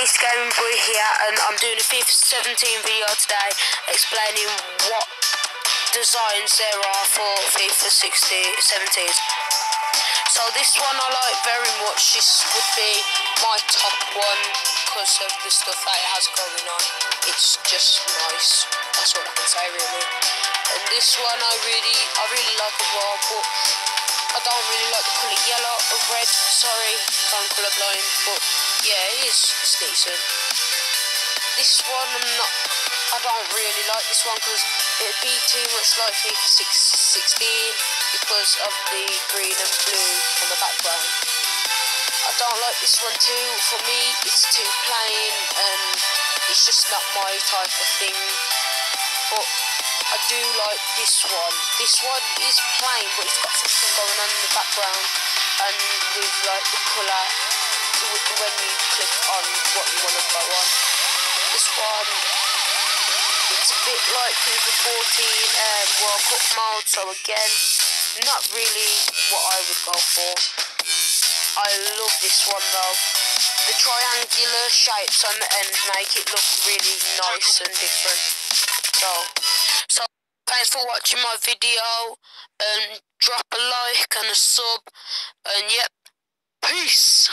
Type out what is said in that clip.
Beast Gaming Boy here, and I'm doing a FIFA 17 video today explaining what designs there are for FIFA 17s. So this one I like very much. This would be my top one because of the stuff that it has going on. It's just nice. That's all I can say really. And this one I really like as well, but I don't really like the colour yellow or red. Sorry, I'm colourblind, but yeah, it's decent. This one I don't really like this one because it'd be too much like FIFA 16 because of the green and blue on the background. I don't like this one too. For me, it's too plain and it's just not my type of thing. But I do like this one. This one is plain, but it's got something going on in the background, and with like the colour when you click on what you want to go on. This one, it's a bit like FIFA 14 World Cup mode, so again, not really what I would go for. I love this one though. The triangular shapes on the end make it look really nice and different. So thanks for watching my video, and drop a like and a sub, and yep, peace.